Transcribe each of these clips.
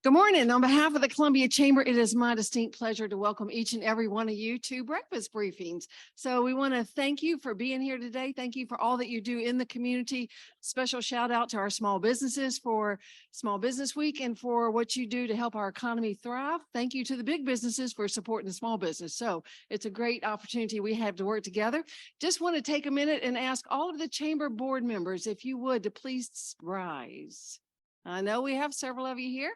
Good morning. On behalf of the Columbia Chamber, it is my distinct pleasure to welcome each and every one of you to breakfast briefings. So we want to thank you for being here today. Thank you for all that you do in the community. Special shout out to our small businesses for Small Business Week and for what you do to help our economy thrive. Thank you to the big businesses for supporting the small business. So it's a great opportunity we have to work together. Just want to take a minute and ask all of the chamber board members, if you would, to please rise. I know we have several of you here.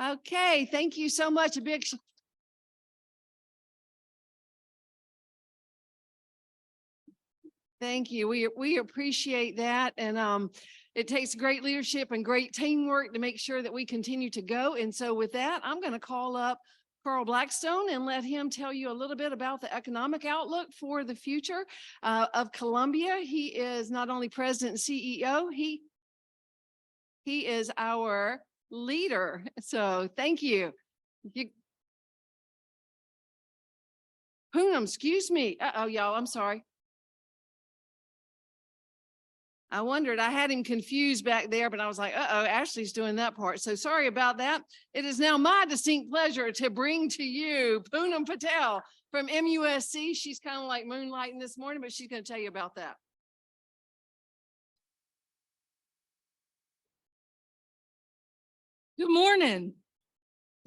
Okay, thank you so much. A big thank you. We appreciate that. And it takes great leadership and great teamwork to make sure that we continue to go. And so with that, I'm going to call up Carl Blackstone and let him tell you a little bit about the economic outlook for the future of Columbia. He is not only president and CEO, he is our leader. So thank you. Poonam, excuse me. Uh-oh, y'all, I'm sorry. I wondered, I had him confused back there, but I was like, uh-oh, Ashley's doing that part. So sorry about that. It is now my distinct pleasure to bring to you Poonam Patel from MUSC. She's kind of like moonlighting this morning, but she's going to tell you about that. Good morning.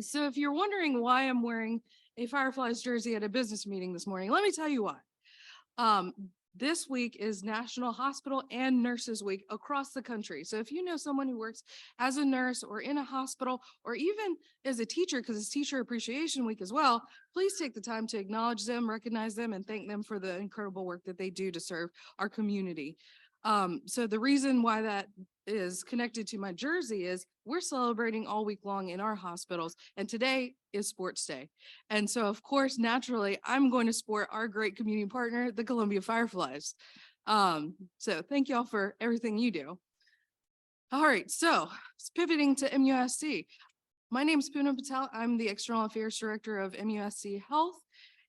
So if you're wondering why I'm wearing a Fireflies jersey at a business meeting this morning, let me tell you why. This week is National Hospital and Nurses Week across the country. So if you know someone who works as a nurse or in a hospital or even as a teacher, because it's Teacher Appreciation Week as well, please take the time to acknowledge them, recognize them, and thank them for the incredible work that they do to serve our community. So the reason why that is connected to my jersey is we're celebrating all week long in our hospitals, and today is sports day. And so of course, naturally, I'm going to sport our great community partner, the Columbia Fireflies. So thank y'all for everything you do. All right, so pivoting to MUSC. My name is Poonam Patel. I'm the External Affairs Director of MUSC Health,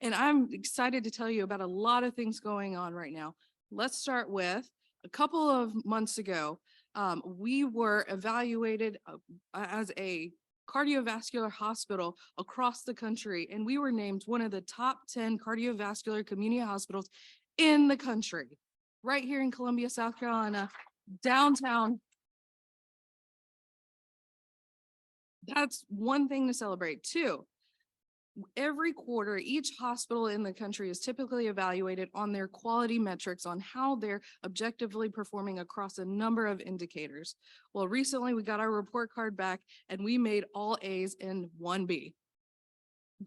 and I'm excited to tell you about a lot of things going on right now. Let's start with a couple of months ago, we were evaluated as a cardiovascular hospital across the country, and we were named one of the top 10 cardiovascular community hospitals in the country, right here in Columbia, South Carolina, downtown. That's one thing to celebrate. Two, every quarter, each hospital in the country is typically evaluated on their quality metrics on how they're objectively performing across a number of indicators. Well, recently we got our report card back and we made all A's and 1 B.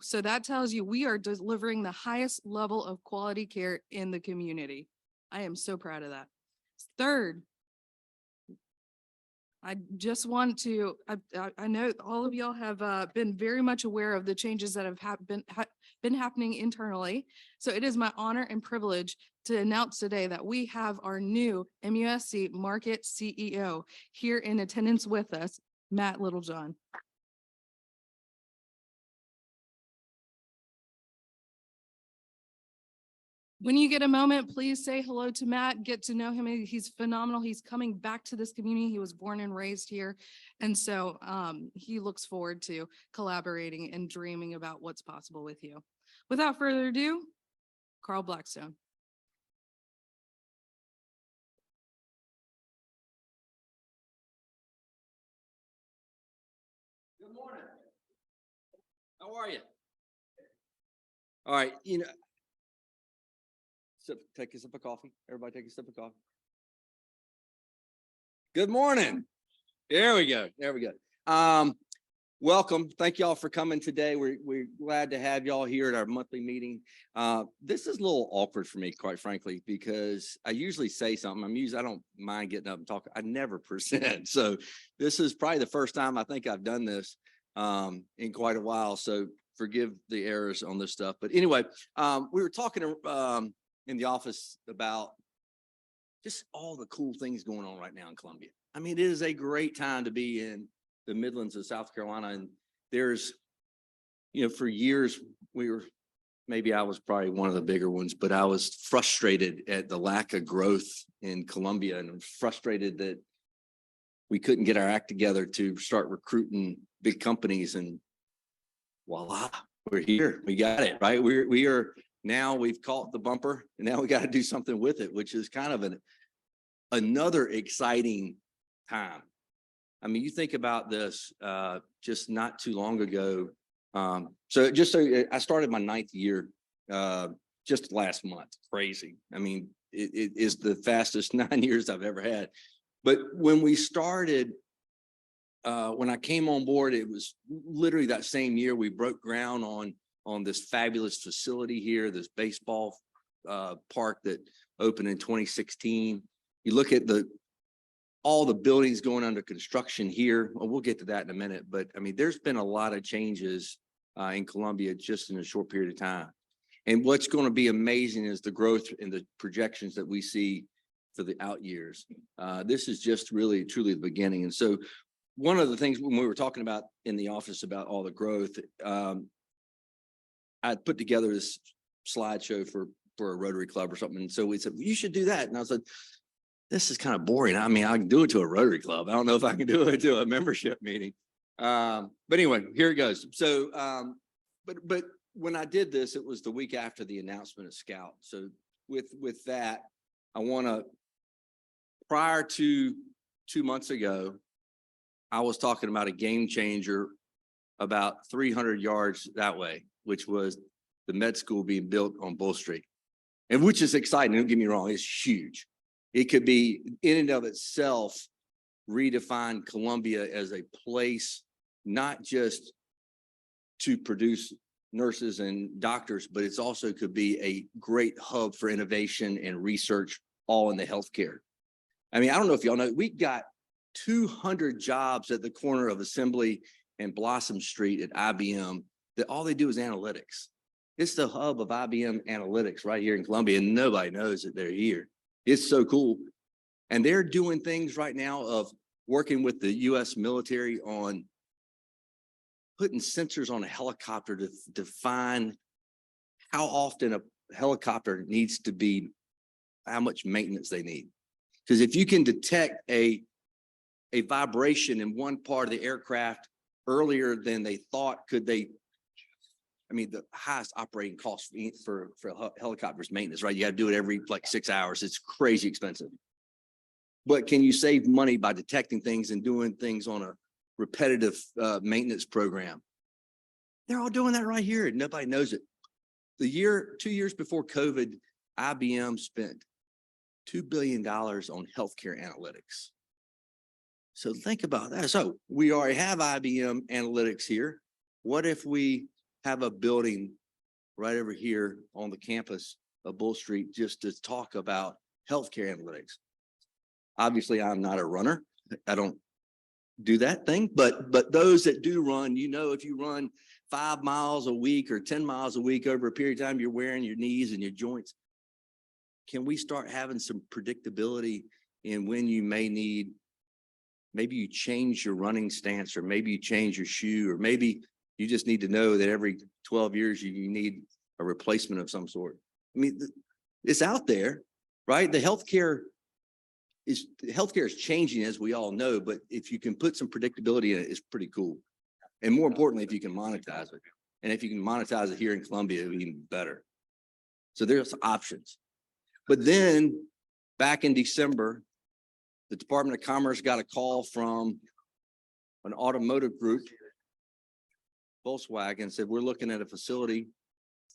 So that tells you we are delivering the highest level of quality care in the community. I am so proud of that. Third, I just want to, I know all of y'all have been very much aware of the changes that have been happening internally. So it is my honor and privilege to announce today that we have our new MUSC Market CEO here in attendance with us, Matt Littlejohn. When you get a moment, please say hello to Matt, get to know him. He's phenomenal. He's coming back to this community. He was born and raised here. And so he looks forward to collaborating and dreaming about what's possible with you. Without further ado, Carl Blackstone. Good morning. How are you? All right, take a sip of coffee. Everybody take a sip of coffee. Good morning. There we go. There we go. Welcome. Thank y'all for coming today. We're glad to have y'all here at our monthly meeting. This is a little awkward for me, quite frankly, because I usually say something. I don't mind getting up and talking. I never present. So this is probably the first time I think I've done this in quite a while. So forgive the errors on this stuff. But anyway, we were talking in the office about just all the cool things going on right now in Columbia. I mean, it is a great time to be in the Midlands of South Carolina. And there's, for years maybe I was probably one of the bigger ones, but I was frustrated at the lack of growth in Columbia and frustrated that we couldn't get our act together to start recruiting big companies, and voila, we're here. We got it, right? We've caught the bumper, and now we got to do something with it, which is kind of another exciting time. I mean, you think about this, just not too long ago. So I started my 9th year, just last month. Crazy. I mean, it is the fastest 9 years I've ever had. But when we started, when I came on board, it was literally that same year we broke ground on this fabulous facility here, this baseball park that opened in 2016. You look at all the buildings going under construction here. Well, we'll get to that in a minute, but I mean, there's been a lot of changes in Columbia just in a short period of time. And what's going to be amazing is the growth and the projections that we see for the out years. This is just really, truly the beginning. And so one of the things when we were talking about in the office about all the growth, I put together this slideshow for a Rotary Club or something. And so we said, you should do that. And I said, this is kind of boring. I mean, I can do it to a Rotary Club. I don't know if I can do it to a membership meeting. But anyway, here it goes. So, but when I did this, it was the week after the announcement of Scout. So with that, I want to, prior to 2 months ago, I was talking about a game changer about 300 yards that way, which was the med school being built on Bull Street, and which is exciting. Don't get me wrong, it's huge. It could be in and of itself redefine Columbia as a place, not just to produce nurses and doctors, but it's also could be a great hub for innovation and research, all in the healthcare. I mean, I don't know if y'all know, we got 200 jobs at the corner of Assembly and Blossom Street at IBM that all they do is analytics. It's the hub of IBM analytics right here in Columbia, and nobody knows that they're here. It's so cool. And they're doing things right now of working with the US military on putting sensors on a helicopter to define how often a helicopter needs to be, how much maintenance they need. Because if you can detect a vibration in one part of the aircraft earlier than they thought, I mean, the highest operating cost for helicopters maintenance, right? You got to do it every like 6 hours. It's crazy expensive. But can you save money by detecting things and doing things on a repetitive maintenance program? They're all doing that right here, and nobody knows it. 2 years before COVID, IBM spent $2 billion on healthcare analytics. So think about that. So we already have IBM analytics here. What if we have a building right over here on the campus of Bull Street just to talk about healthcare analytics? Obviously, I'm not a runner. I don't do that thing, but those that do run, you know, if you run 5 miles a week or 10 miles a week over a period of time, you're wearing your knees and your joints. Can we start having some predictability in when you may need, maybe you change your running stance, or maybe you change your shoe, or maybe you just need to know that every 12 years you need a replacement of some sort. I mean, it's out there, right? The healthcare is changing, as we all know, but if you can put some predictability in it, it's pretty cool. And more importantly, if you can monetize it. And if you can monetize it here in Columbia, it'll be even better. So there's options. But then back in December, the Department of Commerce got a call from an automotive group, Volkswagen, said, we're looking at a facility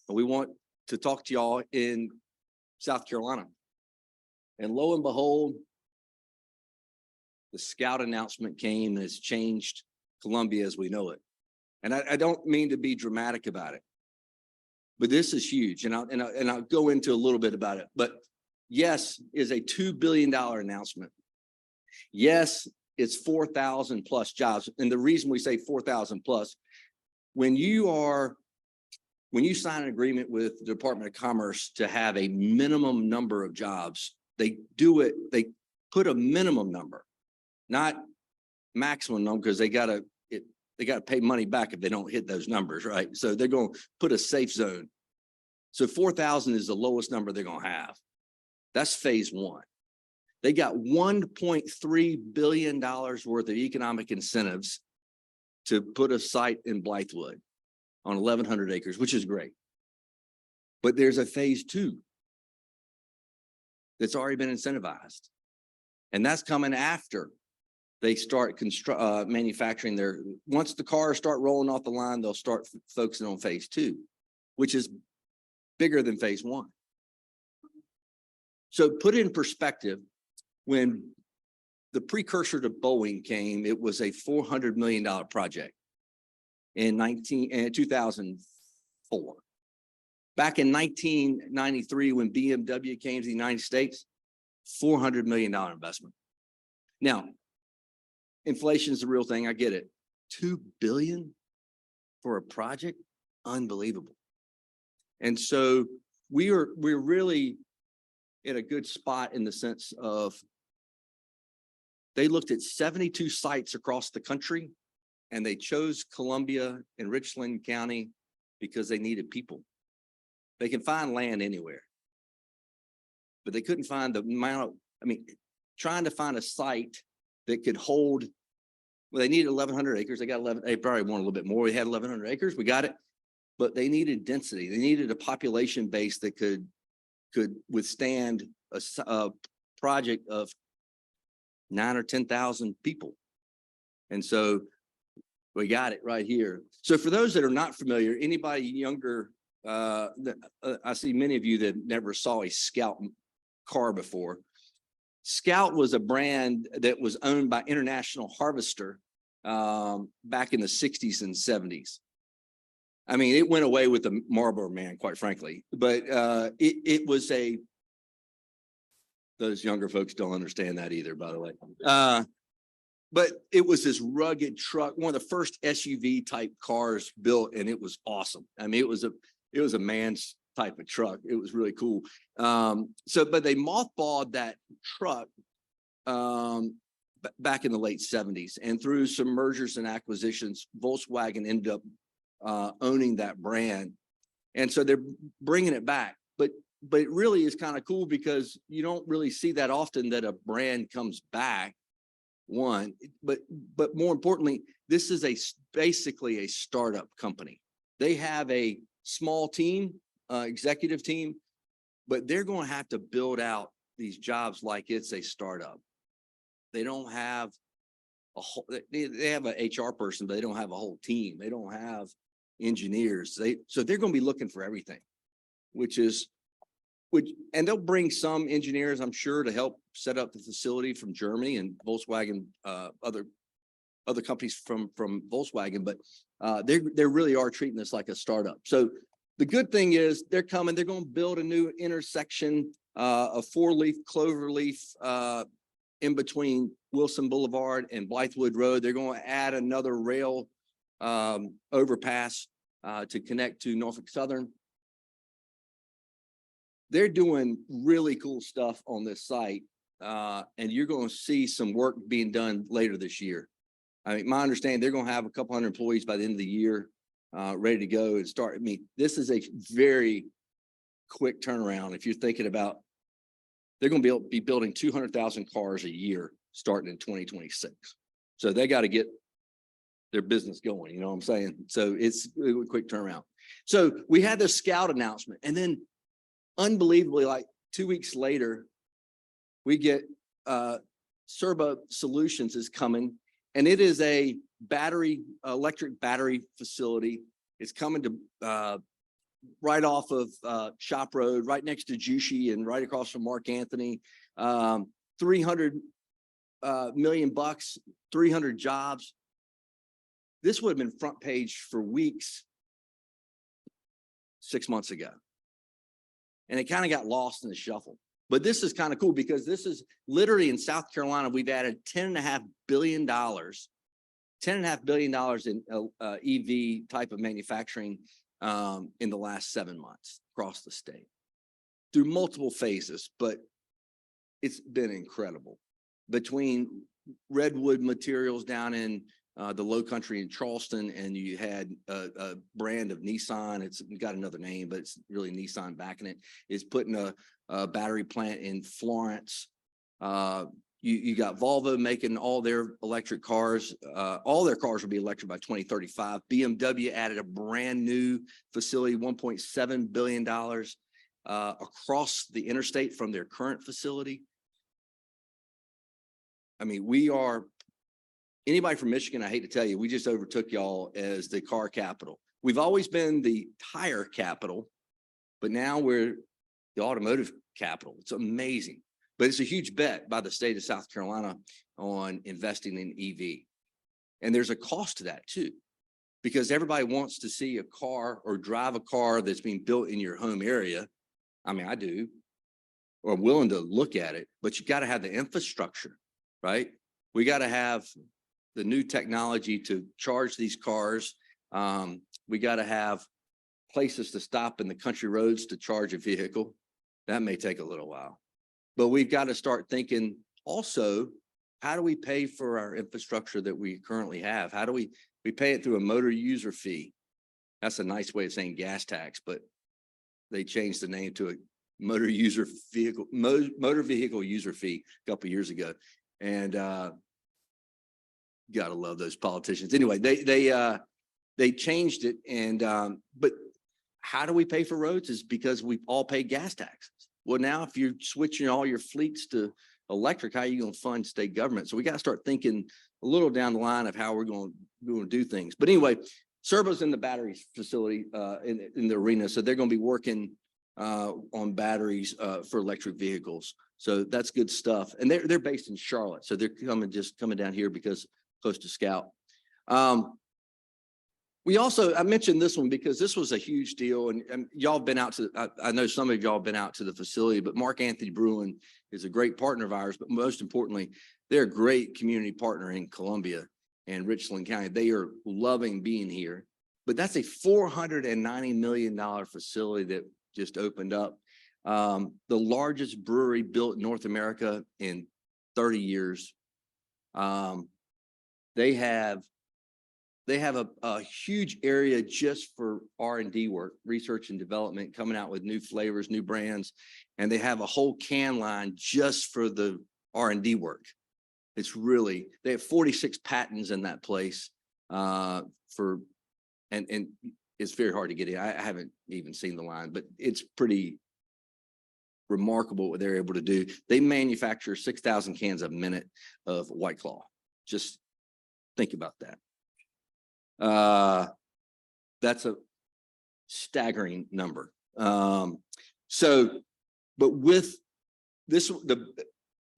and we want to talk to y'all in South Carolina. And lo and behold, the Scout announcement came, and it's changed Columbia as we know it. And I don't mean to be dramatic about it, but this is huge. And I'll go into a little bit about it. But yes, is a $2 billion announcement. Yes, it's 4,000 plus jobs. And the reason we say 4,000 plus, when you sign an agreement with the Department of Commerce to have a minimum number of jobs, they put a minimum number, not maximum number, because they got to pay money back if they don't hit those numbers, right? So they're going to put a safe zone. So 4,000 is the lowest number they're going to have. That's phase one. They got $1.3 billion worth of economic incentives to put a site in Blythewood on 1,100 acres, which is great. But there's a phase 2 that's already been incentivized. And that's coming after they start manufacturing once the cars start rolling off the line, they'll start focusing on phase 2, which is bigger than phase 1. So put in perspective, when the precursor to Boeing came, it was a $400 million project in 2004. Back in 1993, when BMW came to the United States, $400 million investment. Now, inflation is the real thing. I get it. $2 billion for a project, unbelievable. And so we're really in a good spot in the sense of they looked at 72 sites across the country, and they chose Columbia and Richland County because they needed people. They can find land anywhere, but they couldn't find the amount of, trying to find a site that could hold, well, they needed 1,100 acres. They got 11, they probably want a little bit more. We had 1,100 acres, we got it, but they needed density. They needed a population base that could withstand a project of 9,000 or 10,000 people. And so we got it right here. So for those that are not familiar, anybody younger, I see many of you that never saw a Scout car before. Scout was a brand that was owned by International Harvester back in the 60s and 70s. It went away with the Marlboro Man, quite frankly, but it was those younger folks don't understand that either, by the way. But it was this rugged truck, one of the first SUV type cars built, and it was awesome. It was a man's type of truck. It was really cool. But they mothballed that truck back in the late 70s, and through some mergers and acquisitions, Volkswagen ended up owning that brand. And so they're bringing it back. But it really is kind of cool because you don't really see that often that a brand comes back. One, but more importantly, this is basically a startup company. They have a small team, executive team, but they're going to have to build out these jobs like it's a startup. They don't have a whole, they have an HR person, but they don't have a whole team. They don't have engineers. So they're going to be looking for everything, and they'll bring some engineers, I'm sure, to help set up the facility from Germany and Volkswagen, other companies from Volkswagen, but they really are treating this like a startup. So the good thing is they're coming, they're going to build a new intersection, a 4-leaf cloverleaf in between Wilson Boulevard and Blythewood Road. They're going to add another rail overpass to connect to Norfolk Southern. They're doing really cool stuff on this site, and you're going to see some work being done later this year. My understanding, they're going to have a couple hundred employees by the end of the year, ready to go and start. This is a very quick turnaround. If you're thinking about, they're going to be building 200,000 cars a year starting in 2026. So they got to get their business going. You know what I'm saying? So it's a quick turnaround. So we had the Scout announcement, and then unbelievably, like 2 weeks later, we get Serba Solutions is coming, and it is a electric battery facility. It's coming to right off of Shop Road, right next to Jushi and right across from Mark Anthony. 300 million bucks, 300 jobs. This would have been front page for weeks 6 months ago. And it kind of got lost in the shuffle. But this is kind of cool because this is literally in South Carolina, we've added $10.5 billion in EV type of manufacturing in the last 7 months across the state through multiple phases, but it's been incredible. Between Redwood Materials down in the Low Country in Charleston, and you had a brand of Nissan. It's got another name, but it's really Nissan backing it. Is putting a battery plant in Florence. You got Volvo making all their electric cars. All their cars will be electric by 2035. BMW added a brand new facility, $1.7 billion across the interstate from their current facility. I mean, anybody from Michigan, I hate to tell you, we just overtook y'all as the car capital. We've always been the tire capital, but now we're the automotive capital. It's amazing. But it's a huge bet by the state of South Carolina on investing in EV. And there's a cost to that too, because everybody wants to see a car or drive a car that's being built in your home area. I mean, I do, or I'm willing to look at it, but you got to have the infrastructure, right? We got to have the new technology to charge these cars. We got to have places to stop in the country roads to charge a vehicle. That may take a little while. But we've got to start thinking also, how do we pay for our infrastructure that we currently have? How do we pay it through a motor user fee? That's a nice way of saying gas tax, but they changed the name to a motor vehicle user fee a couple of years ago. And gotta love those politicians. Anyway, they changed it. And but how do we pay for roads? Is because we all pay gas taxes. Well, now if you're switching all your fleets to electric, how are you going to fund state government? So we got to start thinking a little down the line of how we're going to do things. But anyway, Servo's in the batteries facility in the arena, so they're going to be working on batteries for electric vehicles. So that's good stuff. And they're based in Charlotte, so they're coming down here because close to Scout. I mentioned this one because this was a huge deal, and y'all been out to, I know some of y'all been out to the facility, but Mark Anthony Bruin is a great partner of ours, but most importantly, they're a great community partner in Columbia and Richland County. They are loving being here, but that's a $490 million facility that just opened up. The largest brewery built in North America in 30 years. They have a huge area just for R&D work, research and development, coming out with new flavors, new brands, and they have a whole can line just for the R&D work. They have 46 patents in that place and it's very hard to get in. I haven't even seen the line, but it's pretty remarkable what they're able to do. They manufacture 6,000 cans a minute of White Claw. Just think about that. That's a staggering number. But with this,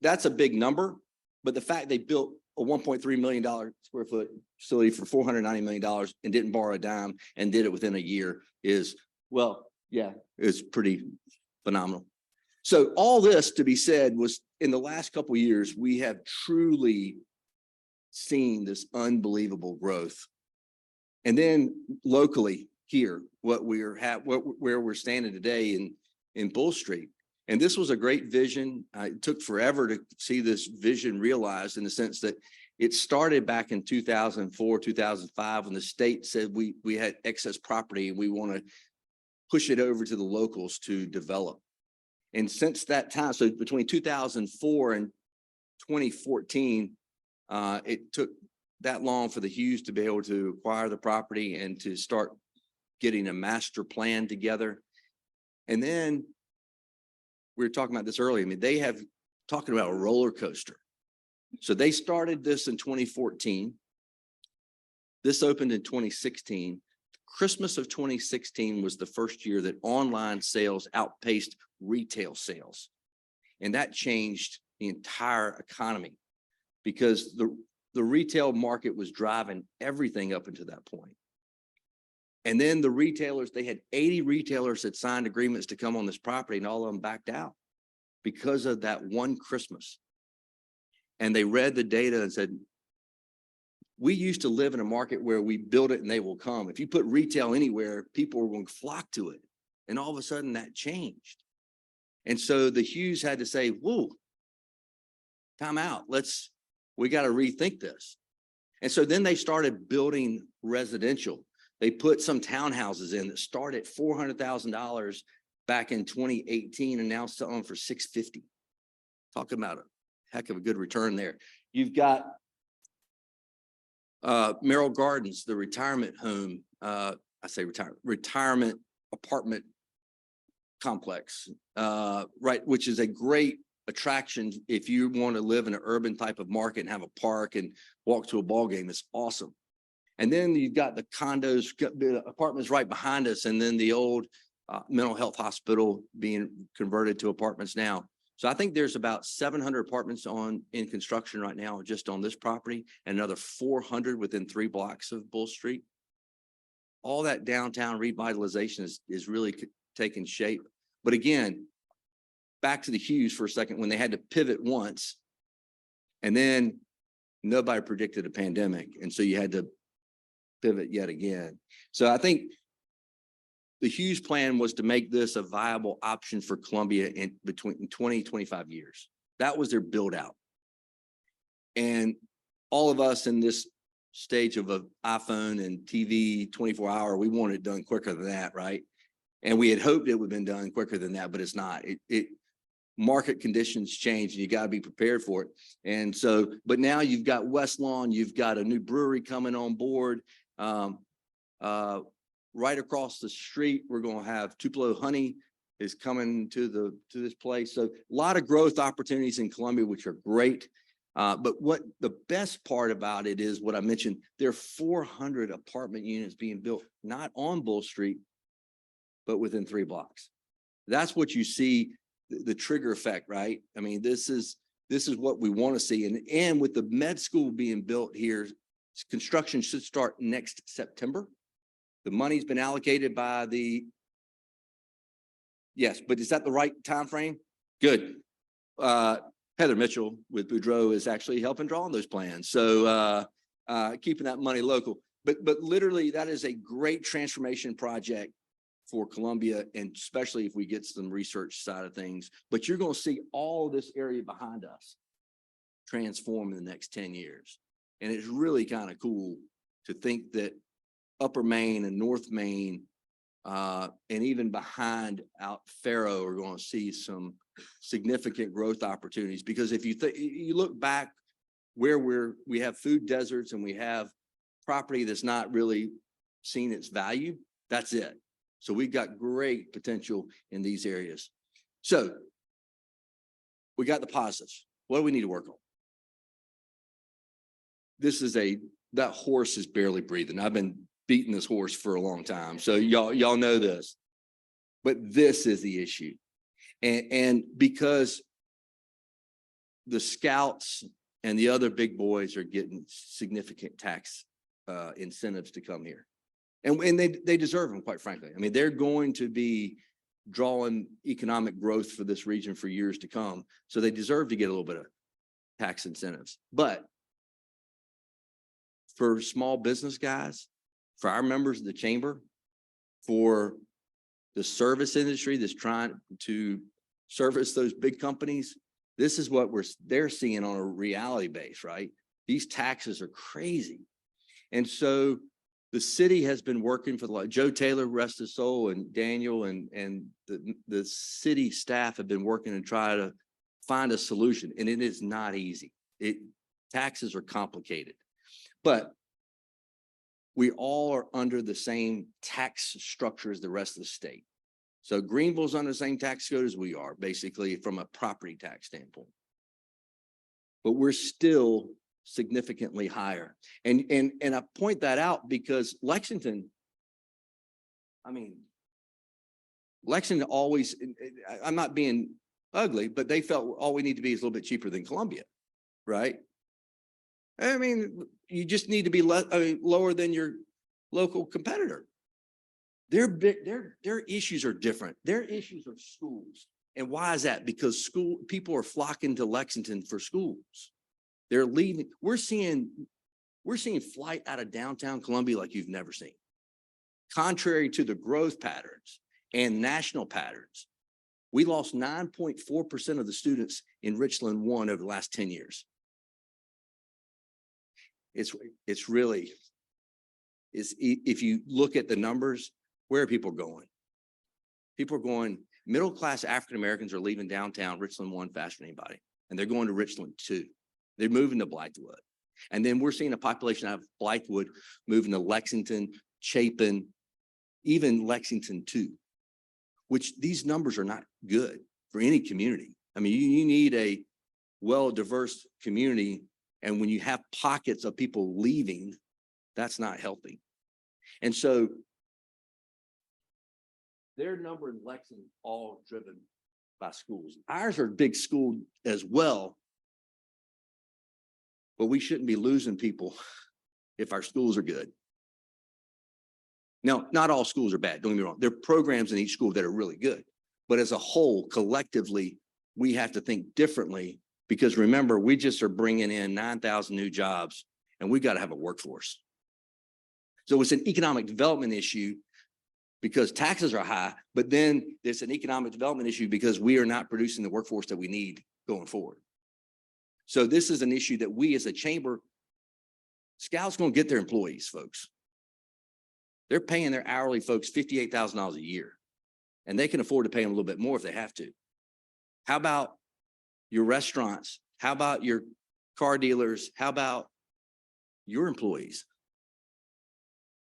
that's a big number, but the fact they built a $1.3 million square foot facility for $490 million and didn't borrow a dime and did it within a year is, well, yeah, it's pretty phenomenal. So all this to be said was in the last couple of years, we have truly seen this unbelievable growth. And then locally here, where we're standing today in Bull Street. And this was a great vision. It took forever to see this vision realized in the sense that it started back in 2004, 2005, when the state said we had excess property and we want to push it over to the locals to develop. And since that time, so between 2004 and 2014, it took that long for the Hughes to be able to acquire the property and to start getting a master plan together. And then we were talking about this earlier. I mean, they have talking about a roller coaster. So they started this in 2014. This opened in 2016. Christmas of 2016 was the first year that online sales outpaced retail sales. And that changed the entire economy because the retail market was driving everything up until that point. And then the retailers, they had 80 retailers that signed agreements to come on this property and all of them backed out because of that one Christmas. And they read the data and said, we used to live in a market where we build it and they will come. If you put retail anywhere, people are going to flock to it. And all of a sudden that changed. And so the Hughes had to say, whoa, time out. We got to rethink this. And so then they started building residential. They put some townhouses in that started at $400,000 back in 2018 and now selling for $650,000. Talking about a heck of a good return there. You've got Merrill Gardens, the retirement home, I say retirement apartment complex, right, which is a great attraction if you want to live in an urban type of market and have a park and walk to a ball game. It's awesome. And then you've got the condos, the apartments right behind us, and then the old mental health hospital being converted to apartments now. So I think there's about 700 apartments in construction right now, just on this property, and another 400 within 3 blocks of Bull Street. All that downtown revitalization is really taking shape. But again, back to the Hughes for a second, when they had to pivot once, and then nobody predicted a pandemic, and so you had to pivot yet again. So I think the Hughes plan was to make this a viable option for Columbia in between 20 and 25 years. That was their build out. And all of us in this stage of an iPhone and TV 24-hour, we want it done quicker than that, right? And we had hoped it would have been done quicker than that, but it's not. Market conditions change and you got to be prepared for it. And so, but now you've got West Lawn, you've got a new brewery coming on board. Right across the street, we're going to have Tupelo Honey is coming to this place. So a lot of growth opportunities in Columbia, which are great. But what the best part about it is what I mentioned, there are 400 apartment units being built, not on Bull Street, but within 3 blocks. That's what you see, the trigger effect, right? I mean, this is what we want to see. And with the med school being built here, construction should start next September. The money's been allocated by yes, but is that the right time frame? Good. Heather Mitchell with Boudreaux is actually helping draw on those plans. So keeping that money local. But literally that is a great transformation project for Columbia, and especially if we get some research side of things. But you're going to see all this area behind us transform in the next 10 years. And it's really kind of cool to think that Upper Main and North Main, and even behind out Faro are going to see some significant growth opportunities. Because if you look back where we have food deserts and we have property that's not really seen its value, that's it. So we've got great potential in these areas. So we got the positives. What do we need to work on? That horse is barely breathing. I've been beating this horse for a long time. So y'all know this, but this is the issue. And because the scouts and the other big boys are getting significant tax incentives to come here. And they deserve them, quite frankly. I mean, they're going to be drawing economic growth for this region for years to come. So they deserve to get a little bit of tax incentives. But for small business guys, for our members of the chamber, for the service industry that's trying to service those big companies, this is what they're seeing on a reality base, right? These taxes are crazy. And so the city has been working for Joe Taylor, rest his soul, and Daniel and the city staff have been working to try to find a solution. And it is not easy. Taxes are complicated, but we all are under the same tax structure as the rest of the state. So Greenville's under the same tax code as we are, basically from a property tax standpoint. But we're still significantly higher. And I point that out because Lexington always, I'm not being ugly, but they felt all we need to be is a little bit cheaper than Columbia, right? I mean, you just need to be lower than your local competitor. Their issues are different. Their issues are schools. And why is that? Because people are flocking to Lexington for schools. They're leaving. We're seeing flight out of downtown Columbia like you've never seen. Contrary to the growth patterns and national patterns, we lost 9.4% of the students in Richland 1 over the last 10 years. It's really, if you look at the numbers, where are people going? People are going, middle-class African-Americans are leaving downtown Richland 1 faster than anybody. and they're going to Richland too. They're moving to Blythewood. And then we're seeing a population out of Blythewood moving to Lexington, Chapin, even Lexington too, which these numbers are not good for any community. I mean, you need a well-diverse community. And when you have pockets of people leaving, that's not healthy. And so their number in Lexington all driven by schools. Ours are big school as well, but we shouldn't be losing people if our schools are good. Now, not all schools are bad, don't get me wrong. There are programs in each school that are really good, but as a whole, collectively, we have to think differently because remember, we just are bringing in 9,000 new jobs and we got to have a workforce. So it's an economic development issue because taxes are high, but then it's an economic development issue because we are not producing the workforce that we need going forward. So this is an issue that we as a chamber, Scouts going to get their employees, folks. They're paying their hourly folks $58,000 a year, and they can afford to pay them a little bit more if they have to. How about your restaurants? How about your car dealers? How about your employees?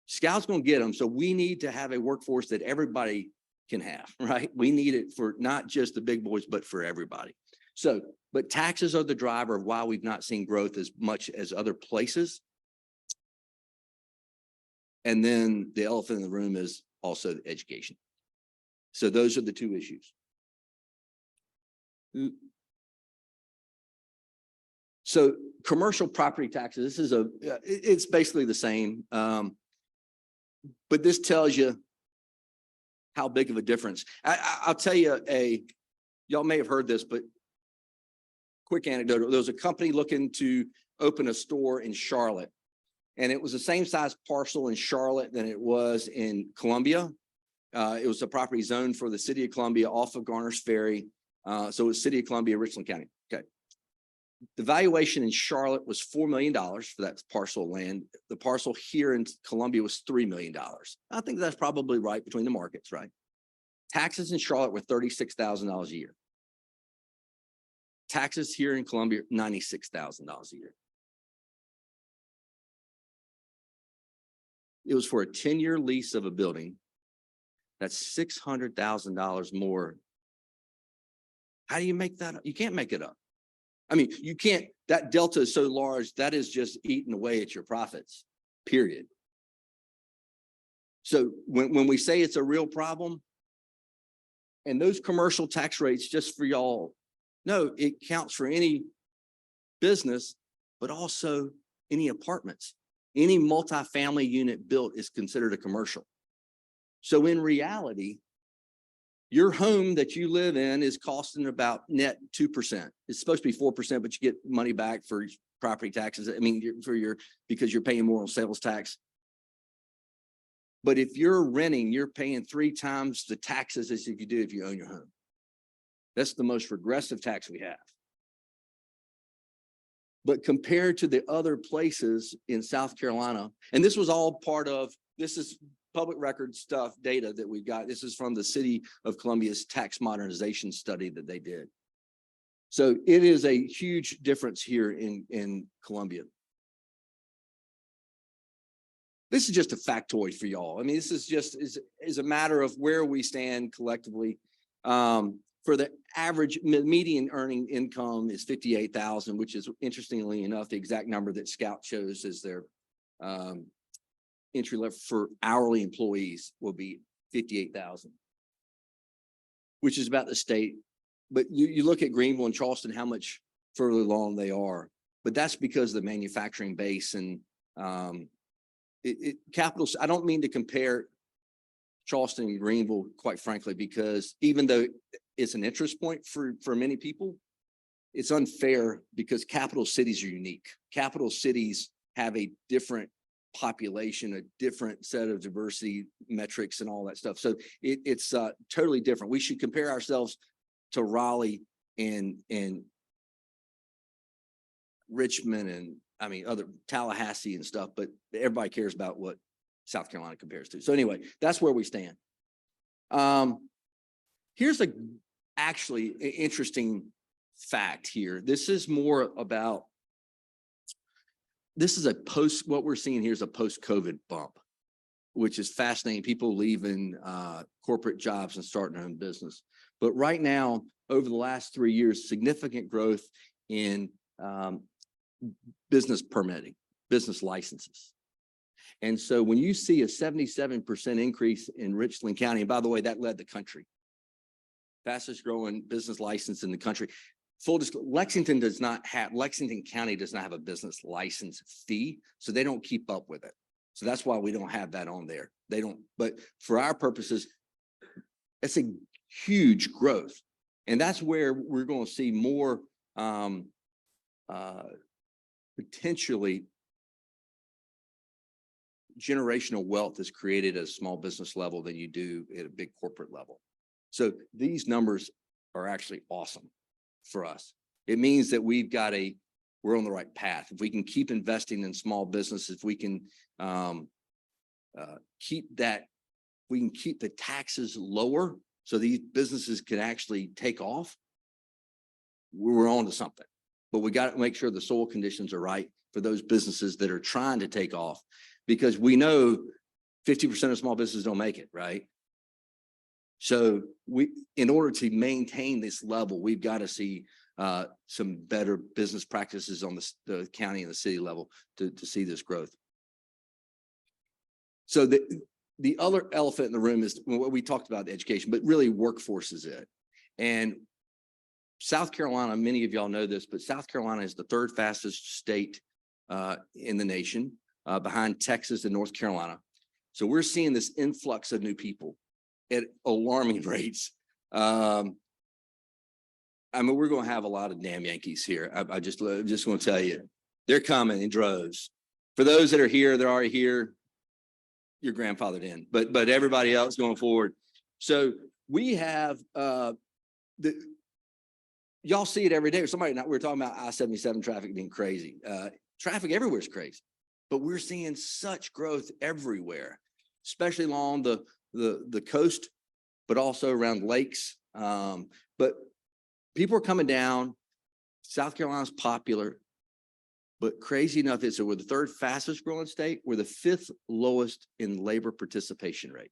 Scouts going to get them. So we need to have a workforce that everybody can have, right? We need it for not just the big boys, but for everybody. So, but taxes are the driver of why we've not seen growth as much as other places. And then the elephant in the room is also education. So those are the two issues. So commercial property taxes, this is it's basically the same. But this tells you how big of a difference. I'll tell you y'all may have heard this, but quick anecdote. There was a company looking to open a store in Charlotte, and it was the same size parcel in Charlotte than it was in Columbia. It was a property zoned for the city of Columbia off of Garner's Ferry. So it was city of Columbia, Richland County. Okay. The valuation in Charlotte was $4 million for that parcel of land. The parcel here in Columbia was $3 million. I think that's probably right between the markets, right? Taxes in Charlotte were $36,000 a year. Taxes here in Columbia, $96,000 a year. It was for a 10-year lease of a building. That's $600,000 more. How do you make that up? You can't make it up. I mean, you can't, that delta is so large, that is just eating away at your profits, period. So when we say it's a real problem, and those commercial tax rates, just for y'all, no, it counts for any business, but also any apartments. Any multifamily unit built is considered a commercial. So in reality, your home that you live in is costing about net 2%. It's supposed to be 4%, but you get money back for property taxes. I mean, because you're paying more on sales tax. But if you're renting, you're paying 3 times the taxes as if you do if you own your home. That's the most regressive tax we have. But compared to the other places in South Carolina, and this was all part of, this is public record stuff, data that we got. This is from the City of Columbia's tax modernization study that they did. So it is a huge difference here in Columbia. This is just a factoid for y'all. I mean, this is just is a matter of where we stand collectively. For the average median earning income is 58,000, which is interestingly enough, the exact number that Scout chose as their entry level for hourly employees will be 58,000, which is about the state. But you look at Greenville and Charleston, how much further along they are, but that's because of the manufacturing base and capital. I don't mean to compare Charleston and Greenville, quite frankly, because even though it's an interest point for many people, it's unfair because capital cities are unique. Capital cities have a different population, a different set of diversity metrics and all that stuff. So it's totally different. We should compare ourselves to Raleigh and Richmond and I mean other Tallahassee and stuff, but everybody cares about what South Carolina compares to. So anyway, that's where we stand. Here's actually interesting fact here. This is more about, this is what we're seeing here is a post-COVID bump, which is fascinating. People leaving corporate jobs and starting their own business. But right now, over the last 3 years, significant growth in business permitting, business licenses. And so when you see a 77% increase in Richland County, and by the way, that led the country, fastest growing business license in the country. Full disclosure, Lexington County does not have a business license fee, so they don't keep up with it. So that's why we don't have that on there. They don't, but for our purposes, it's a huge growth. And that's where we're going to see more potentially generational wealth is created at a small business level than you do at a big corporate level. So these numbers are actually awesome for us. It means that we're on the right path. If we can keep investing in small business, if we can keep the taxes lower so these businesses can actually take off, we're on to something. But we got to make sure the soil conditions are right for those businesses that are trying to take off, because we know 50% of small businesses don't make it, right? So in order to maintain this level, we've got to see some better business practices on the county and the city level to see this growth. So the other elephant in the room is what we talked about, the education, but really workforce is it. And South Carolina, many of y'all know this, but South Carolina is the third fastest state in the nation, behind Texas and North Carolina. So we're seeing this influx of new people at alarming rates. I mean, we're going to have a lot of damn Yankees here. I just want to tell you, they're coming in droves. For those that are here, they're already here. Your grandfathered in, but everybody else going forward. So we have y'all see it every day. We're talking about I-77 traffic being crazy. Traffic everywhere is crazy, but we're seeing such growth everywhere, especially along the coast, but also around lakes. But people are coming down. South Carolina's popular, but crazy enough is that we're the third fastest growing state. We're the fifth lowest in labor participation rate.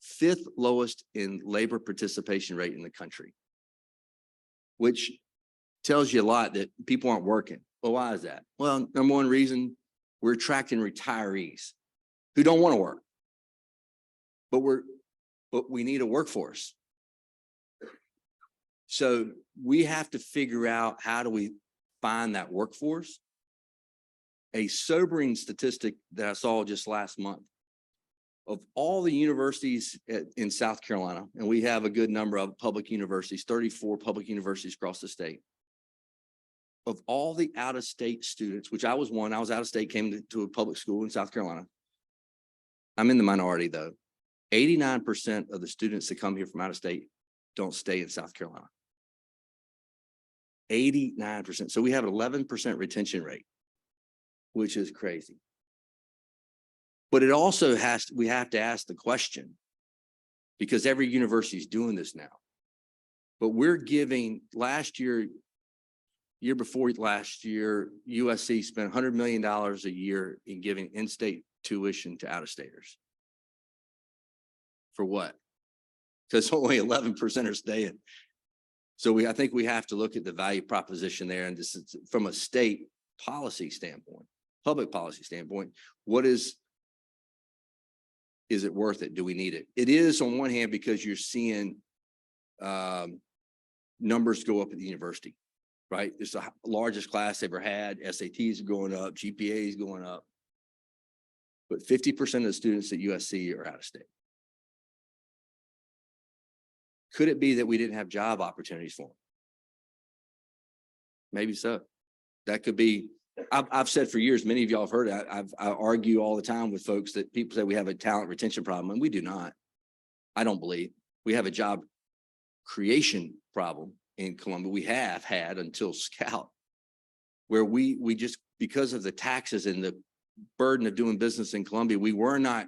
Fifth lowest in labor participation rate in the country, which tells you a lot that people aren't working. Well, why is that? Well, number one reason, we're attracting retirees who don't want to work, but we need a workforce. So we have to figure out, how do we find that workforce? A sobering statistic that I saw just last month, of all the universities in South Carolina, and we have a good number of public universities, 34 public universities across the state. Of all the out-of-state students, which I was one, I was out of state, came to a public school in South Carolina. I'm in the minority though. 89% of the students that come here from out of state don't stay in South Carolina. 89%. So we have an 11% retention rate, which is crazy. But it also we have to ask the question, because every university is doing this now. But we're giving, year before last year, USC spent $100 million a year in giving in-state tuition to out-of-staters. For what? Because only 11% are staying. So I think we have to look at the value proposition there, and this is from a state policy standpoint, public policy standpoint. What is it worth it? Do we need it? It is, on one hand, because you're seeing numbers go up at the university, right? It's the largest class ever had. SATs are going up, GPAs going up. But 50% of the students at USC are out of state. Could it be that we didn't have job opportunities for them? Maybe so. That could be. I've said for years, many of y'all have heard it. I argue all the time with folks that people say we have a talent retention problem, and we do not. I don't believe. We have a job creation problem in Columbia. We have had until Scout, where we just, because of the taxes and the burden of doing business in Columbia, we were not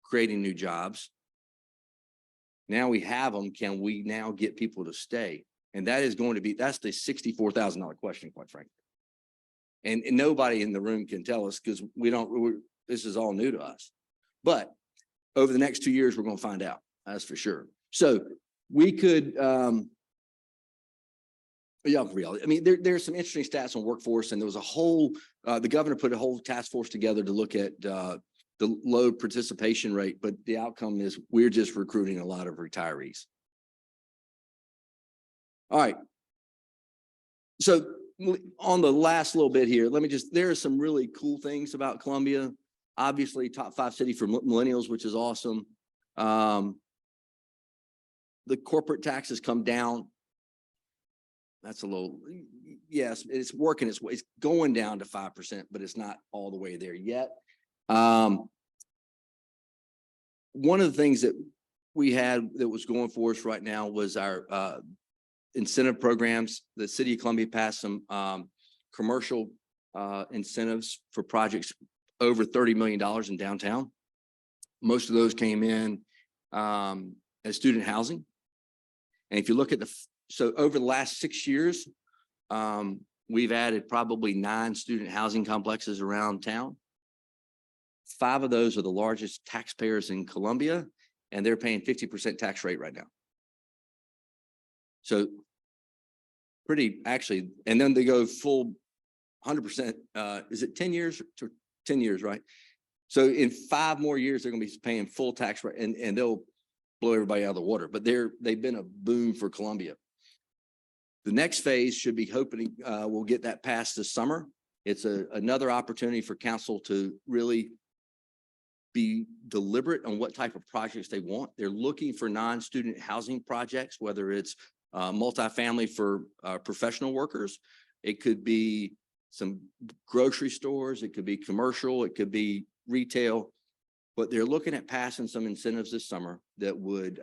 creating new jobs. Now we have them. Can we now get people to stay? And that is going to be, that's the $64,000 question, quite frankly. And nobody in the room can tell us because this is all new to us. But over the next 2 years, we're going to find out. That's for sure. So we could, y'all can read all it. I mean, there's some interesting stats on workforce, and there was a whole, the governor put a whole task force together to look at the low participation rate, but the outcome is we're just recruiting a lot of retirees. All right. So on the last little bit here, there are some really cool things about Columbia. Obviously, top 5 city for millennials, which is awesome. The corporate taxes come down. That's a little, yes, it's working its way. It's going down to 5%, but it's not all the way there yet. One of the things that we had that was going for us right now was our incentive programs. The city of Columbia passed some commercial incentives for projects over $30 million in downtown. Most of those came in as student housing. And if you look at so over the last 6 years, we've added probably 9 student housing complexes around town. 5 of those are the largest taxpayers in Columbia, and they're paying 50% tax rate right now. So pretty actually, and then they go full 100%. Is it 10 years to 10 years, right? So in 5 more years, they're going to be paying full tax rate, and they'll blow everybody out of the water. But they've been a boom for Columbia. The next phase should be hoping we'll get that passed this summer. It's another opportunity for council to really be deliberate on what type of projects they want. They're looking for non-student housing projects, whether it's multifamily for professional workers. It could be some grocery stores. It could be commercial. It could be retail. But they're looking at passing some incentives this summer that would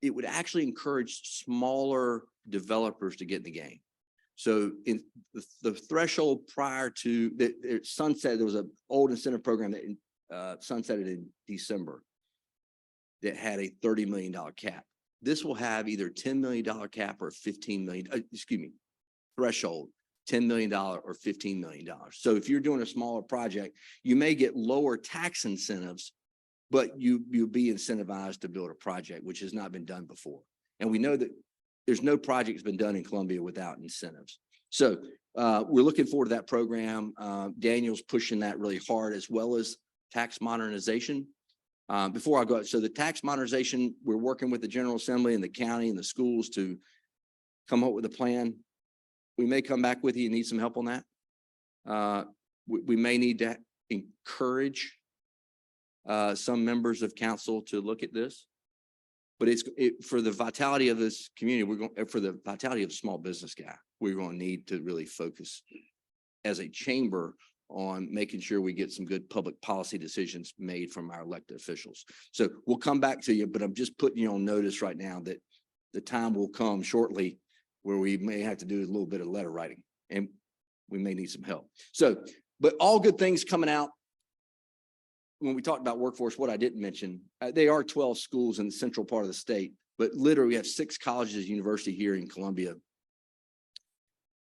it would actually encourage smaller developers to get in the game. So in the threshold prior to the sunset, there was an old incentive program that sunsetted in December that had a $30 million cap. This will have either $10 million cap or $15 million, threshold, $10 million or $15 million. So if you're doing a smaller project, you may get lower tax incentives, but you'll be incentivized to build a project, which has not been done before. And we know that there's no project that's been done in Columbia without incentives. So we're looking forward to that program. Daniel's pushing that really hard, as well as tax modernization. Before I go, so the tax modernization, we're working with the General Assembly and the county and the schools to come up with a plan. We may come back with you and need some help on that. We may need to encourage some members of council to look at this, but for the vitality of this community, for the vitality of the small business guy, we're going to need to really focus as a chamber on making sure we get some good public policy decisions made from our elected officials. So we'll come back to you, but I'm just putting you on notice right now that the time will come shortly where we may have to do a little bit of letter writing, and we may need some help. So, but all good things coming out. When we talked about workforce, what I didn't mention, they are 12 schools in the central part of the state, but literally we have 6 colleges, university here in Columbia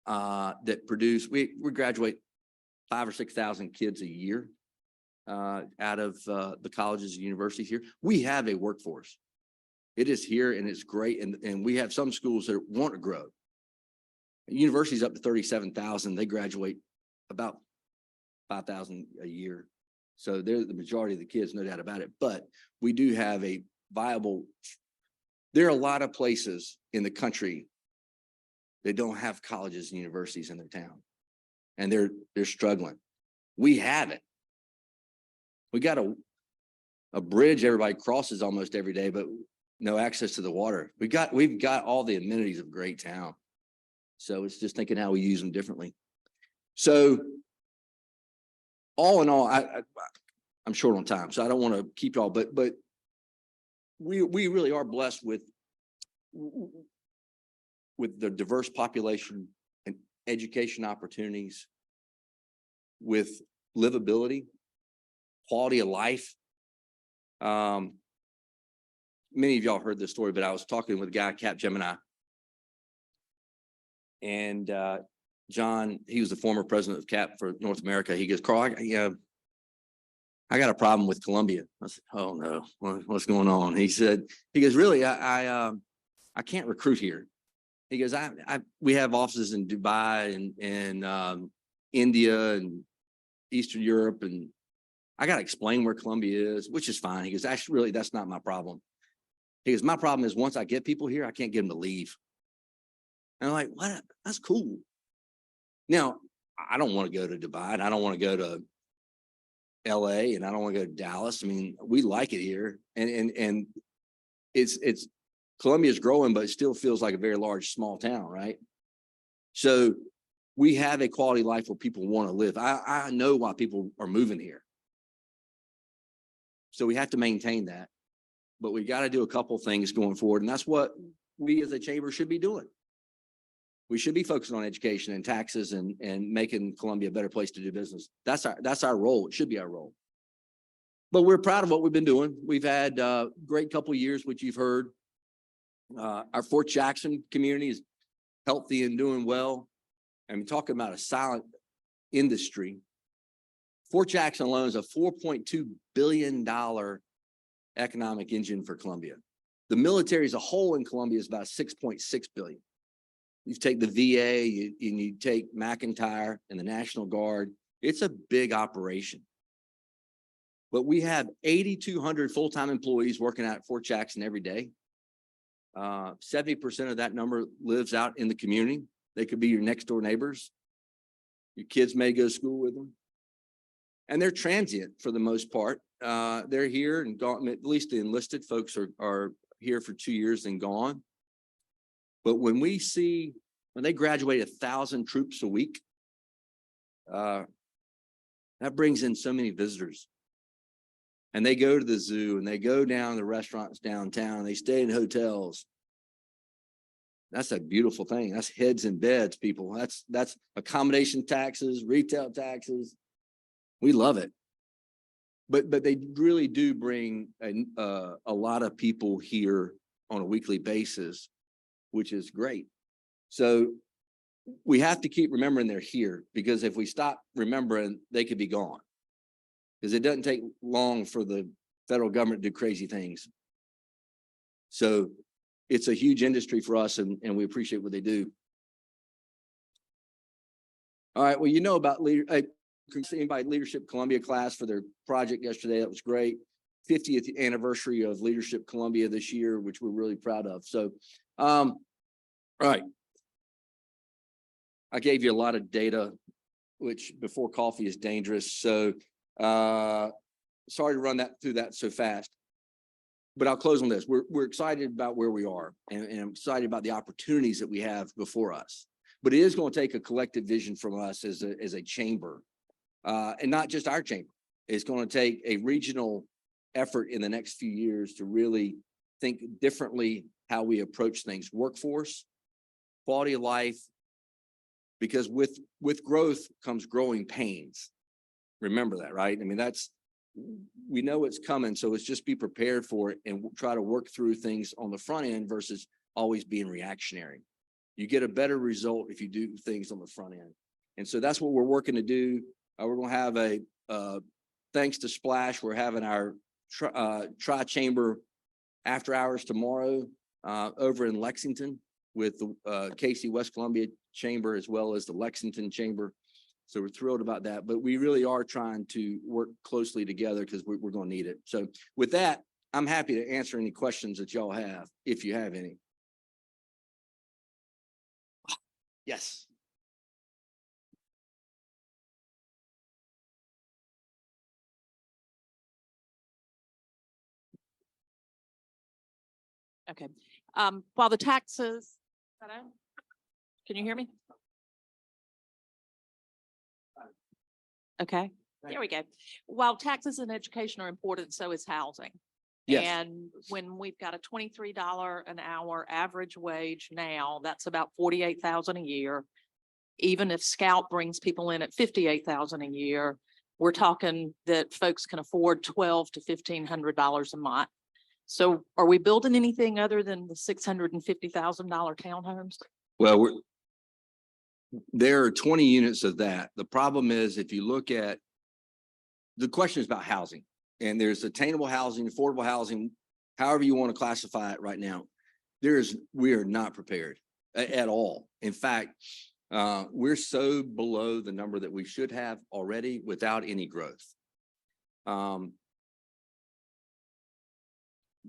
that produce, we graduate 5,000 or 6,000 kids a year out of the colleges and universities here. We have a workforce. It is here and it's great. And we have some schools that want to grow. Universities up to 37,000, they graduate about 5,000 a year. So they're the majority of the kids, no doubt about it. But we do have a viable, there are a lot of places in the country that don't have colleges and universities in their town. And they're struggling. We have it. We got a bridge everybody crosses almost every day, but no access to the water. We've got all the amenities of a great town. So it's just thinking how we use them differently. So all in all, I'm short on time, so I don't want to keep y'all, but we really are blessed with the diverse population and education opportunities, with livability, quality of life. Many of y'all heard this story, but I was talking with a guy, Capgemini, And John, he was the former president of CAP for North America. He goes, Carl, I got a problem with Colombia. I said, oh no, what's going on? He goes, really, I can't recruit here. He goes, we have offices in Dubai and India and Eastern Europe, and I got to explain where Colombia is, which is fine. He goes, actually, really, that's not my problem. He goes, my problem is once I get people here, I can't get them to leave. And I'm like, what? That's cool. Now, I don't want to go to Dubai, and I don't want to go to LA, and I don't want to go to Dallas. I mean, we like it here, and it's Colombia's growing, but it still feels like a very large, small town, right? So we have a quality of life where people want to live. I know why people are moving here. So we have to maintain that, but we got to do a couple things going forward. And that's what we as a chamber should be doing. We should be focusing on education and taxes and making Columbia a better place to do business. That's our role. It should be our role. But we're proud of what we've been doing. We've had a great couple of years, which you've heard. Our Fort Jackson community is healthy and doing well. I mean, talking about a silent industry. Fort Jackson alone is a $4.2 billion economic engine for Columbia. The military as a whole in Columbia is about 6.6 billion. You take the VA, and you take McIntyre and the National Guard. It's a big operation. But we have 8,200 full-time employees working out at Fort Jackson every day. 70% of that number lives out in the community. They could be your next door neighbors. Your kids may go to school with them. And they're transient for the most part. They're here and gone, at least the enlisted folks are here for 2 years and gone. But when they graduate 1,000 troops a week, that brings in so many visitors. And they go to the zoo and they go down to the restaurants downtown. They stay in hotels. That's a beautiful thing. That's heads in beds, people. That's accommodation taxes, retail taxes. We love it. But they really do bring a lot of people here on a weekly basis, which is great. So we have to keep remembering they're here, because if we stop remembering, they could be gone. Because it doesn't take long for the federal government to do crazy things. So it's a huge industry for us, and we appreciate what they do. All right, well, you know about anybody Leadership Columbia class for their project yesterday. That was great. 50th anniversary of Leadership Columbia this year, which we're really proud of. So, all right. I gave you a lot of data, which before coffee is dangerous. So sorry to run through that so fast, but I'll close on this. We're excited about where we are, and I'm excited about the opportunities that we have before us. But it is going to take a collective vision from us as a chamber, and not just our chamber. It's going to take a regional effort in the next few years to really think differently how we approach things. Workforce, quality of life, because with growth comes growing pains. Remember that, right? I mean, we know it's coming, so it's just be prepared for it and try to work through things on the front end versus always being reactionary. You get a better result if you do things on the front end. And so that's what we're working to do. We're going to have thanks to Splash, we're having our tri-chamber after hours tomorrow over in Lexington with the Casey West Columbia Chamber, as well as the Lexington Chamber. So we're thrilled about that, but we really are trying to work closely together because we're going to need it. So with that, I'm happy to answer any questions that y'all have, if you have any. Yes. Okay. While the taxes, can you hear me? Okay, there we go. While taxes and education are important, so is housing. Yes. And when we've got a $23 an hour average wage now, that's about 48,000 a year. Even if Scout brings people in at 58,000 a year, we're talking that folks can afford $1,200 to $1,500 a month. So are we building anything other than the $650,000 townhomes? Well, There are 20 units of that. The problem is if you look at, the question is about housing, and there's attainable housing, affordable housing, however you want to classify it right now. We are not prepared at all. In fact, we're so below the number that we should have already without any growth.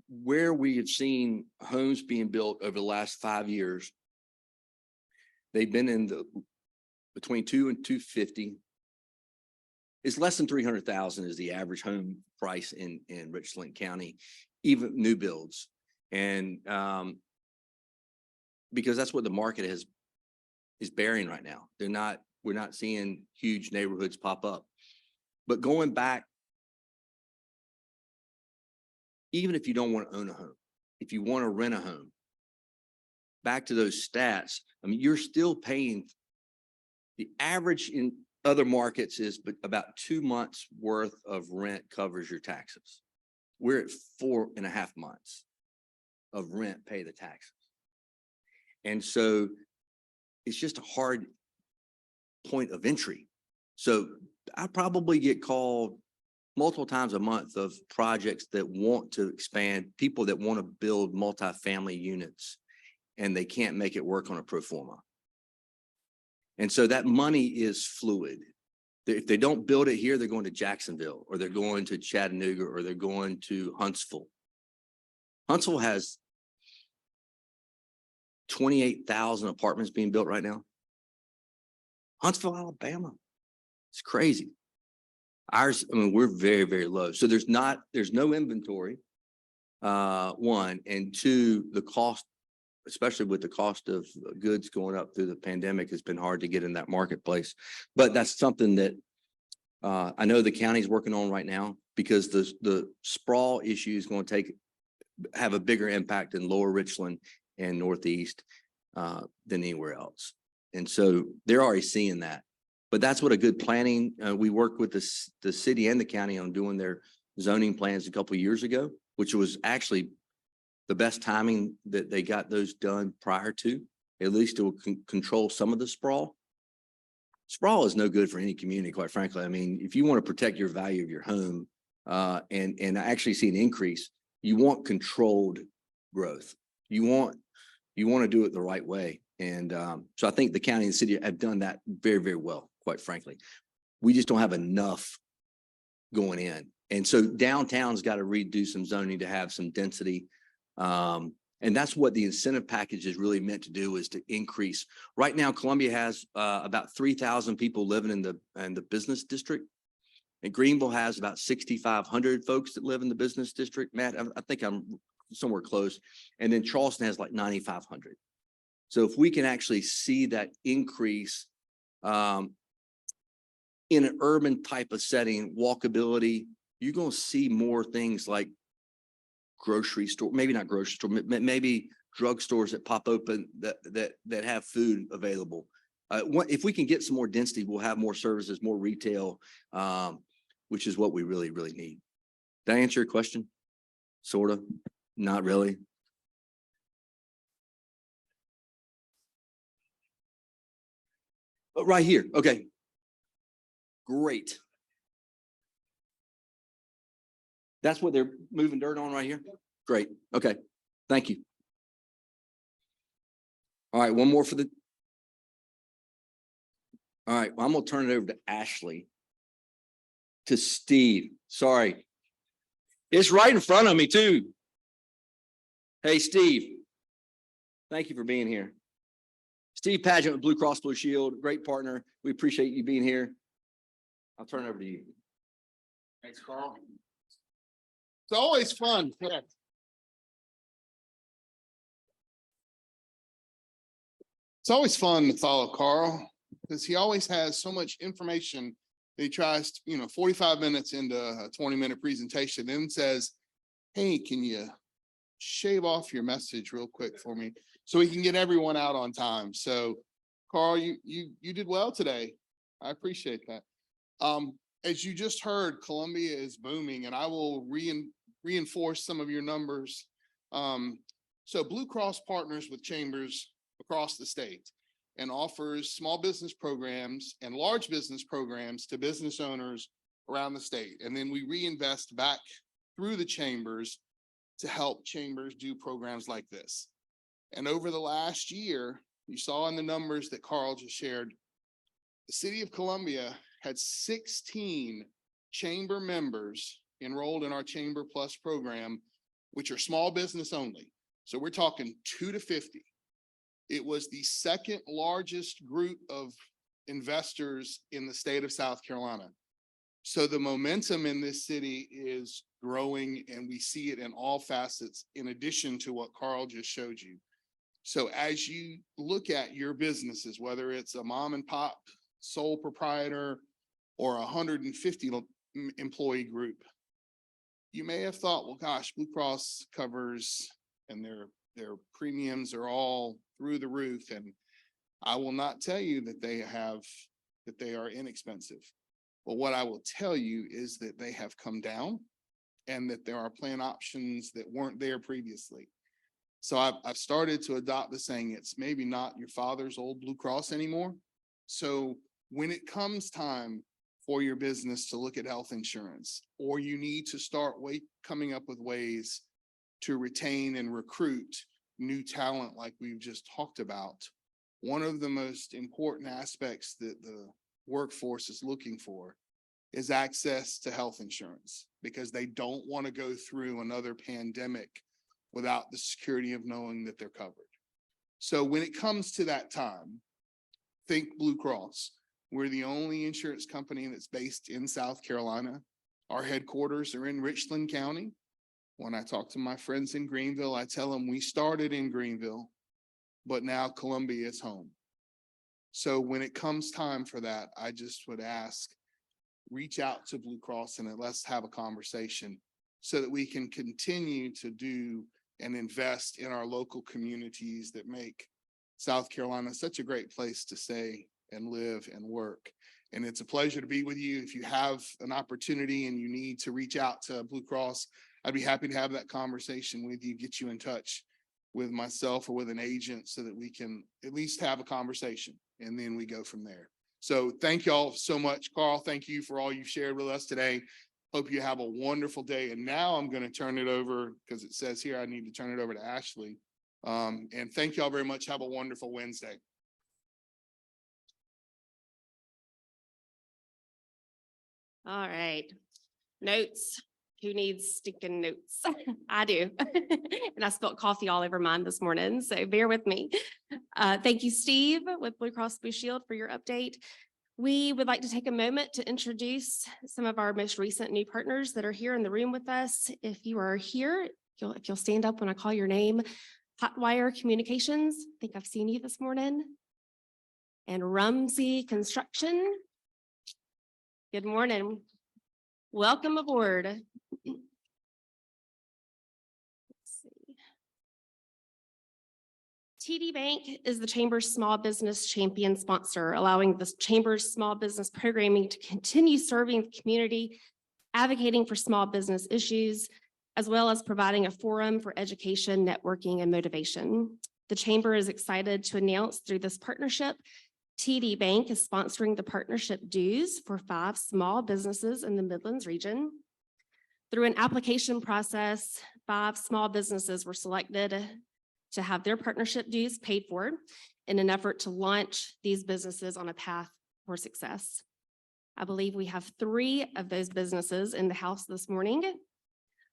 Where we have seen homes being built over the last 5 years, they've been in the between 2 and 250. It's less than 300,000 is the average home price in Richland County, even new builds. And because that's what the market is bearing right now. We're not seeing huge neighborhoods pop up. But going back, even if you don't want to own a home, if you want to rent a home, back to those stats, I mean, you're still paying, the average in other markets is about 2 months worth of rent covers your taxes. We're at 4.5 months of rent, pay the taxes. And so it's just a hard point of entry. So I probably get called multiple times a month of projects that want to expand, people that want to build multifamily units, and they can't make it work on a pro forma. And so that money is fluid. If they don't build it here, they're going to Jacksonville, or they're going to Chattanooga, or they're going to Huntsville. Huntsville has 28,000 apartments being built right now. Huntsville, Alabama. It's crazy. Ours, I mean, we're very, very low. So there's no inventory, one, and two, the cost, especially with the cost of goods going up through the pandemic, has been hard to get in that marketplace. But that's something that I know the county's working on right now, because the sprawl issue is going to have a bigger impact in Lower Richland and Northeast than anywhere else. And so they're already seeing that. But that's what a good planning, we worked with the city and the county on doing their zoning plans a couple of years ago, which was actually the best timing that they got those done prior to, at least to control some of the sprawl. Sprawl is no good for any community, quite frankly. I mean, if you want to protect your value of your home and actually see an increase, you want controlled growth. You want to do it the right way. And so I think the county and the city have done that very, very well, quite frankly. We just don't have enough going in. And so downtown's got to redo some zoning to have some density. And that's what the incentive package is really meant to do, is to increase. Right now, Columbia has about 3,000 people living in the business district. And Greenville has about 6,500 folks that live in the business district. Matt, I think I'm somewhere close. And then Charleston has like 9,500. So if we can actually see that increase in an urban type of setting, walkability, you're going to see more things like grocery store, maybe not grocery store, maybe drugstores that pop open that have food available. If we can get some more density, we'll have more services, more retail, which is what we really, really need. Did I answer your question? Sort of, not really. But right here, okay. Great. That's what they're moving dirt on right here? Great. Okay. Thank you. All right. One more for the. All right. Well, I'm going to turn it over to Ashley. To Steve. Sorry. It's right in front of me, too. Hey, Steve. Thank you for being here. Steve Pageant with Blue Cross Blue Shield, great partner. We appreciate you being here. I'll turn it over to you. Thanks, Carl. It's always fun. Yeah. It's always fun to follow Carl, because he always has so much information that he tries to, 45 minutes into a 20-minute presentation, then says, hey, can you shave off your message real quick for me so we can get everyone out on time? So Carl, you did well today. I appreciate that. As you just heard, Columbia is booming, and I will reinforce some of your numbers. So Blue Cross partners with chambers across the state. and offers small business programs and large business programs to business owners around the state. And then we reinvest back through the chambers to help chambers do programs like this. And over the last year, you saw in the numbers that Carl just shared, the city of Columbia had 16 chamber members enrolled in our Chamber Plus program, which are small business only. So we're talking 2 to 50. It was the second largest group of investors in the state of South Carolina. So the momentum in this city is growing, and we see it in all facets, in addition to what Carl just showed you. So as you look at your businesses, whether it's a mom and pop sole proprietor or 150 employee group, you may have thought, well, gosh, Blue Cross covers and their premiums are all through the roof. And I will not tell you that they are inexpensive. But what I will tell you is that they have come down and that there are plan options that weren't there previously. So I've started to adopt the saying, it's maybe not your father's old Blue Cross anymore. So when it comes time for your business to look at health insurance, or you need to start coming up with ways to retain and recruit new talent like we've just talked about, one of the most important aspects that the workforce is looking for is access to health insurance, because they don't want to go through another pandemic without the security of knowing that they're covered. So when it comes to that time, think Blue Cross. We're the only insurance company that's based in South Carolina. Our headquarters are in Richland County. When I talk to my friends in Greenville, I tell them we started in Greenville, but now Columbia is home. So when it comes time for that, I just would ask, reach out to Blue Cross and let's have a conversation so that we can continue to do and invest in our local communities that make South Carolina such a great place to stay and live and work. And it's a pleasure to be with you. If you have an opportunity and you need to reach out to Blue Cross, I'd be happy to have that conversation with you, get you in touch with myself or with an agent so that we can at least have a conversation, and then we go from there. So thank y'all so much. Carl, thank you for all you've shared with us today. Hope you have a wonderful day. And now I'm going to turn it over, because it says here I need to turn it over to Ashley. And thank y'all very much. Have a wonderful Wednesday. All right. Notes. Who needs stinking notes? I do. And I spilled coffee all over mine this morning, so bear with me. Thank you, Steve, with Blue Cross Blue Shield, for your update. We would like to take a moment to introduce some of our most recent new partners that are here in the room with us. If you are here, if you'll stand up when I call your name. Hotwire Communications, I think I've seen you this morning. And Rumsey Construction. Good morning. Welcome aboard. Let's see. TD Bank is the Chamber's small business champion sponsor, allowing the Chamber's small business programming to continue serving the community, advocating for small business issues, as well as providing a forum for education, networking, and motivation. The Chamber is excited to announce through this partnership, TD Bank is sponsoring the partnership dues for 5 small businesses in the Midlands region. Through an application process, 5 small businesses were selected to have their partnership dues paid for in an effort to launch these businesses on a path for success. I believe we have 3 of those businesses in the house this morning.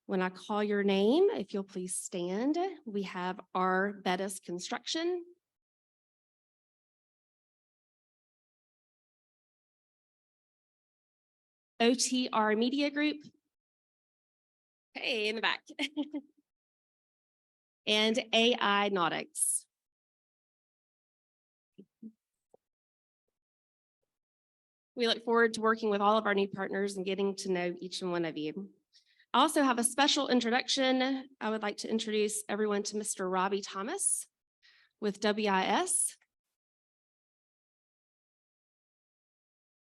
When I call your name, if you'll please stand, we have our Bettis Construction, OTR Media Group, hey, in the back, and AI Nautics. We look forward to working with all of our new partners and getting to know each and one of you. I also have a special introduction. I would like to introduce everyone to Mr. Robbie Thomas with WIS.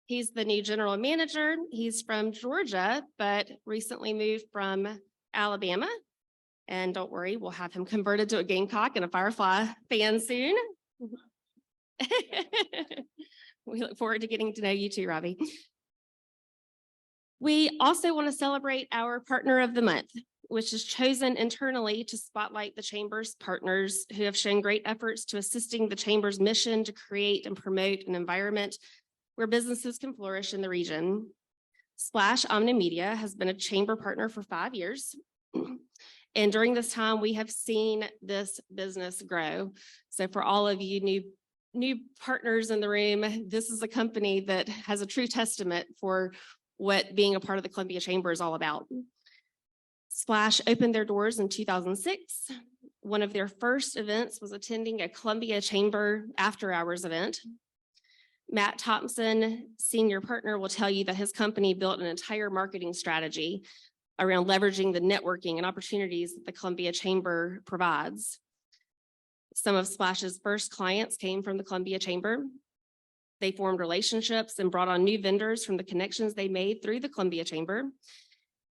He's the new general manager. He's from Georgia, but recently moved from Alabama. And don't worry, we'll have him converted to a Gamecock and a Firefly fan soon. We look forward to getting to know you too, Robbie. We also want to celebrate our Partner of the Month, which is chosen internally to spotlight the Chamber's partners who have shown great efforts to assisting the Chamber's mission to create and promote an environment where businesses can flourish in the region. Splash Omnimedia has been a Chamber partner for 5 years. And during this time, we have seen this business grow. So for all of you new partners in the room, this is a company that has a true testament for what being a part of the Columbia Chamber is all about. Splash opened their doors in 2006. One of their first events was attending a Columbia Chamber after-hours event. Matt Thompson, senior partner, will tell you that his company built an entire marketing strategy around leveraging the networking and opportunities that the Columbia Chamber provides. Some of Splash's first clients came from the Columbia Chamber. They formed relationships and brought on new vendors from the connections they made through the Columbia Chamber.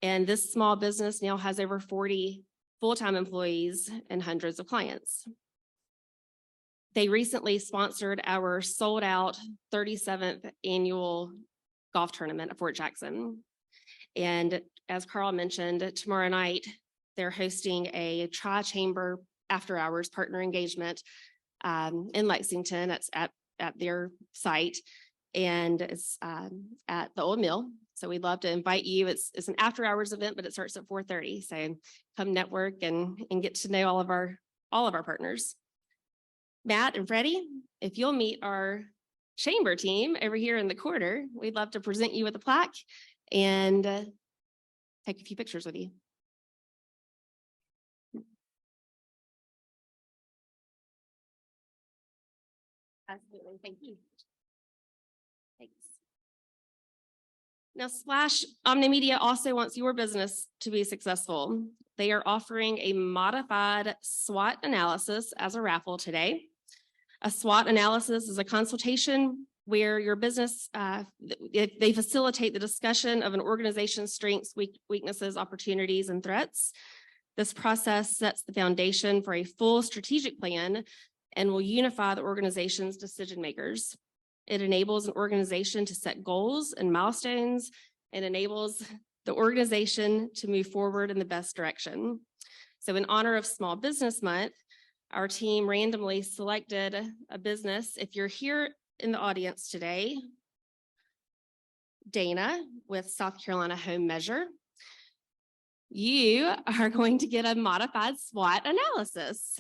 And this small business now has over 40 full-time employees and hundreds of clients. They recently sponsored our sold-out 37th annual golf tournament at Fort Jackson. And as Carl mentioned, tomorrow night, they're hosting a tri-chamber after-hours partner engagement in Lexington. It's at their site, and it's at the Old Mill. So we'd love to invite you. It's an after-hours event, but it starts at 4:30. So come network and get to know all of our partners. Matt and Freddie, if you'll meet our chamber team over here in the corner, we'd love to present you with a plaque and take a few pictures with you. Absolutely, thank you. Thanks. Now, Splash Omnimedia also wants your business to be successful. They are offering a modified SWOT analysis as a raffle today. A SWOT analysis is a consultation where your business, they facilitate the discussion of an organization's strengths, weaknesses, opportunities, and threats. This process sets the foundation for a full strategic plan and will unify the organization's decision makers. It enables an organization to set goals and milestones and enables the organization to move forward in the best direction. So in honor of Small Business Month, our team randomly selected a business. If you're here in the audience today, Dana with South Carolina Home Measure, you are going to get a modified SWOT analysis.